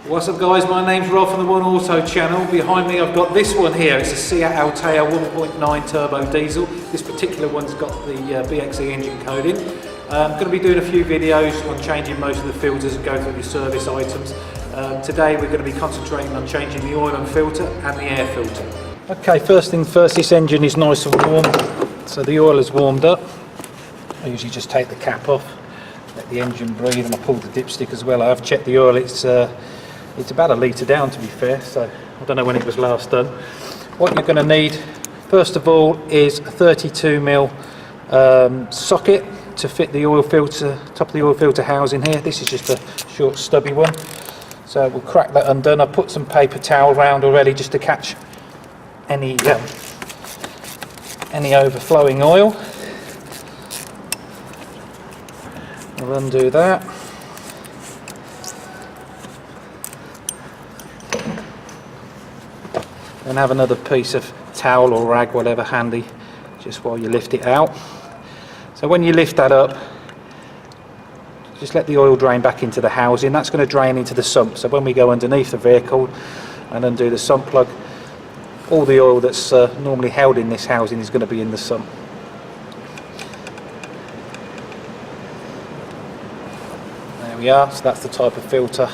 What's up guys, my name's Rob from the One Auto channel. Behind me I've got this one here. It's a Seat Altea 1.9 turbo diesel. This particular one's got the BXE engine code in. I'm going to be doing a few videos on changing most of the filters and go through the service items. Today we're going to be concentrating on changing the oil and filter and the air filter. Okay, first thing first, this engine is nice and warm. So the oil is warmed up. I usually just take the cap off, let the engine breathe, and I pulled the dipstick as well. I have checked the oil, it's about a litre down to be fair, so I don't know when it was last done. What you're going to need first of all is a 32mm socket to fit the oil filter, top of the oil filter housing here. This is just a short stubby one, so we'll crack that undone. I've put some paper towel around already just to catch any overflowing oil. I'll undo that. And have another piece of towel or rag, whatever, handy, just while you lift it out. So when you lift that up, just let the oil drain back into the housing. That's going to drain into the sump. So when we go underneath the vehicle and undo the sump plug, all the oil that's normally held in this housing is going to be in the sump. There we are. So that's the type of filter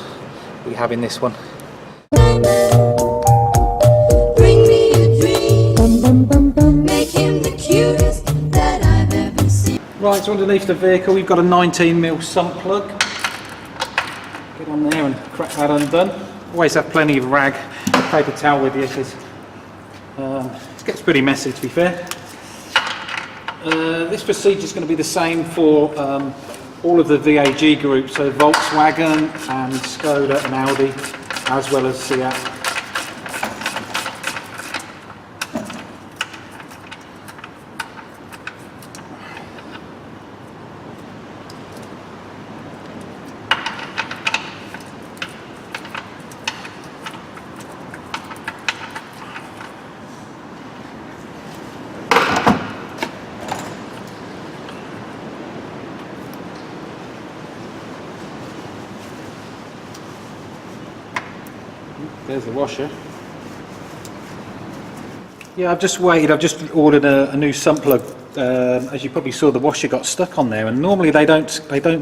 we have in this one. Right, so underneath the vehicle we've got a 19mm sump plug. Get on there and crack that undone. Always have plenty of rag, paper towel with you because it gets pretty messy to be fair. This procedure is going to be the same for all of the VAG groups, so Volkswagen and Skoda and Audi, as well as Seat. There's the washer. Yeah, I've just waited. I've just ordered a new sump plug. As you probably saw, the washer got stuck on there, and normally they don't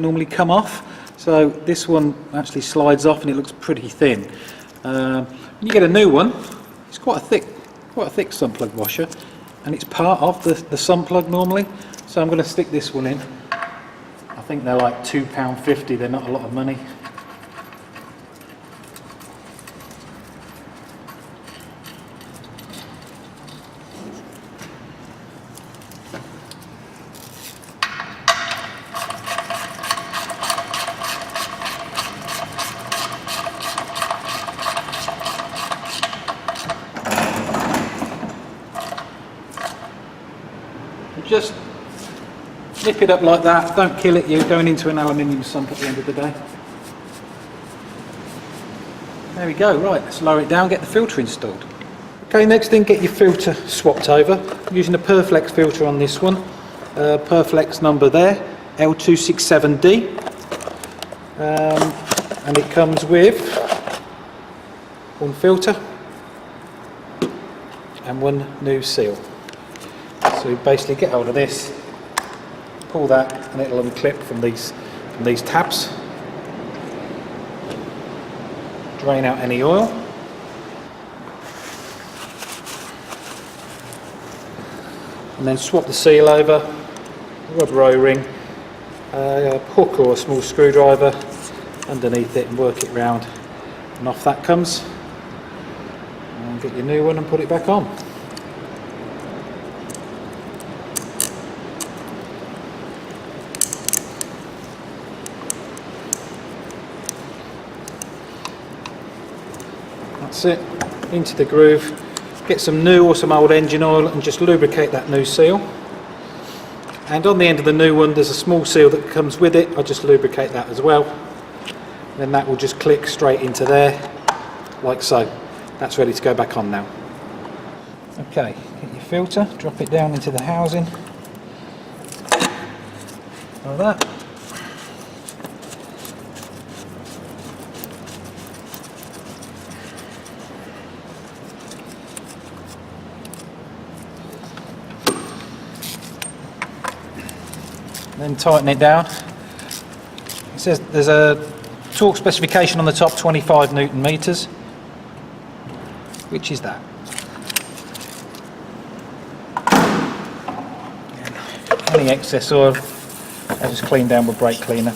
normally come off. So this one actually slides off, and it looks pretty thin. When you get a new one, it's quite a thick sump plug washer, and it's part of the sump plug normally. So I'm going to stick this one in. I think they're like £2.50. They're not a lot of money. Just nip it up like that, don't kill it, you're going into an aluminium sump at the end of the day. There we go, right, let's lower it down, get the filter installed. Okay, next thing, get your filter swapped over. I'm using a Perflex filter on this one, Perflex number there, L267D, and it comes with one filter and one new seal. So you basically get hold of this, pull that, and it'll unclip from these tabs. Drain out any oil. And then swap the seal over, rubber O-ring, a hook or a small screwdriver underneath it and work it round. And off that comes. And get your new one and put it back on. That's it, into the groove, get some new or some old engine oil and just lubricate that new seal. And on the end of the new one there's a small seal that comes with it, I'll just lubricate that as well. Then that will just click straight into there, like so. That's ready to go back on now. Okay, get your filter, drop it down into the housing, like that. then tighten it down. It says there's a torque specification on the top, 25 Newton meters, which is that. Any excess oil, I just clean down with brake cleaner.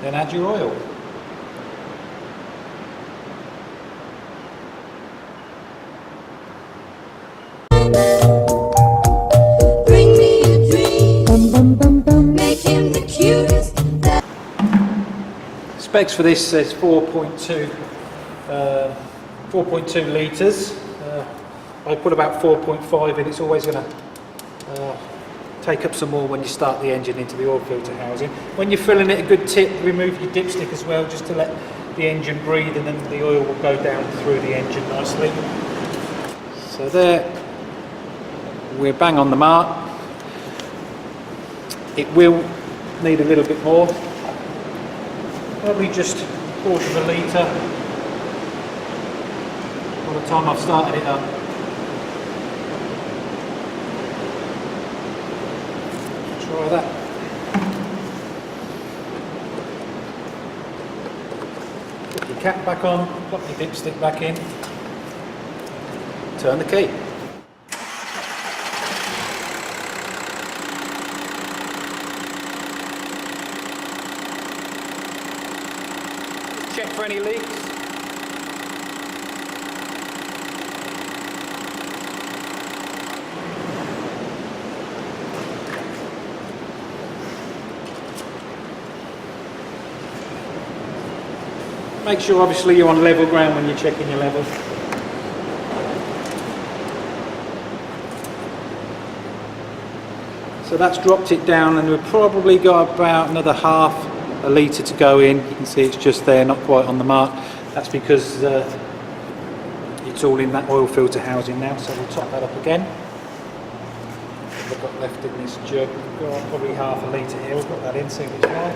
Then add your oil. Bring me a dream. Bum, bum, bum, bum. Make him the cutest. Specs for this says 4.2 litres. I put about 4.5 in. It's always going to take up some more when you start the engine into the oil filter housing. When you're filling it, a good tip, remove your dipstick as well, just to let the engine breathe, and then the oil will go down through the engine nicely. So there, we're bang on the mark. It will need a little bit more, probably just a quarter of a litre by the time I've started it up. Try that. Put your cap back on, pop your dipstick back in, turn the key. Check for any leaks. Make sure obviously you're on level ground when you're checking your levels. So that's dropped it down, and we've probably got about another half a litre to go in. You can see it's just there, not quite on the mark. That's because it's all in that oil filter housing now, so we'll top that up again. What I've got left in this jug, we've got probably half a litre here. We'll put that in, see if it's right.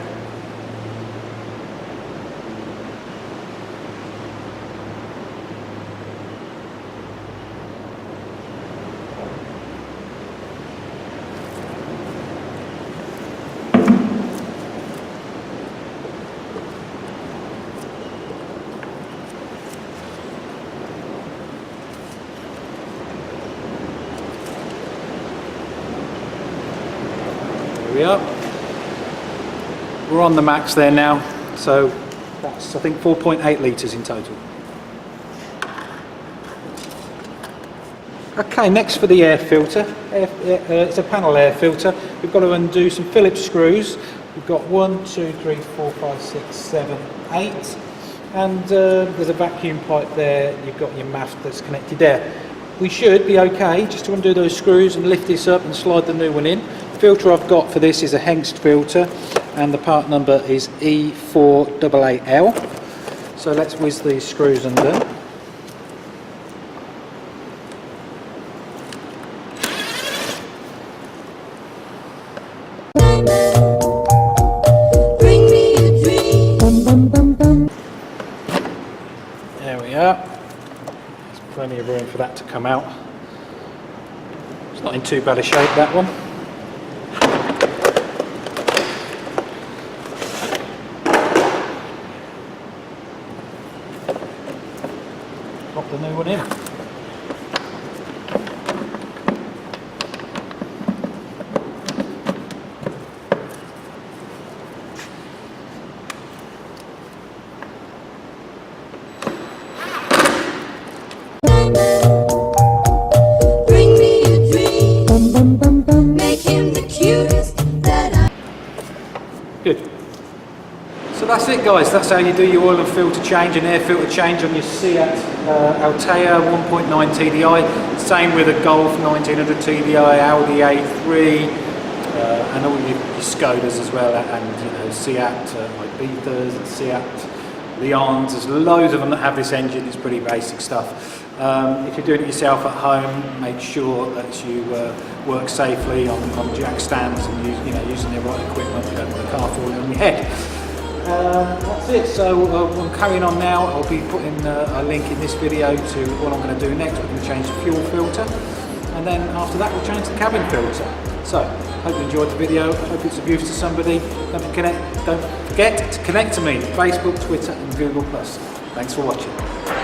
We are. We're on the max there now, so that's I think 4.8 litres in total. Okay, next for the air filter. It's a panel air filter. We've got to undo some Phillips screws. We've got 1, 2, 3, 4, 5, 6, 7, 8, and there's a vacuum pipe there. You've got your MAF that's connected there. We should be okay just to undo those screws and lift this up and slide the new one in. The filter I've got for this is a Hengst filter, and the part number is E488L. So let's whiz these screws under. Bring me a dream. Bum, bum, bum, bum. There we are. There's plenty of room for that to come out. It's not in too bad a shape, that one. Pop the new one in. Bring me a dream. Bum, bum, bum, bum. Make him the cutest that I. Good. So that's it, guys. That's how you do your oil and filter change and air filter change on your Seat Altea 1.9 TDI. Same with a Golf 1900 TDI, Audi A3, and all your Skodas as well, and you know, Seat Ibizas and Seat Leons. There's loads of them that have this engine. It's pretty basic stuff. If you're doing it yourself at home, make sure that you work safely on jack stands and using the right equipment. You don't want the car falling on your head. That's it. So I'm carrying on now. I'll be putting a link in this video to what I'm going to do next. We're going to change the fuel filter, and then after that we'll change the cabin filter. So hope you enjoyed the video. Hope it's of use to somebody. Don't forget to connect to me: Facebook, Twitter, and Google+. Thanks for watching.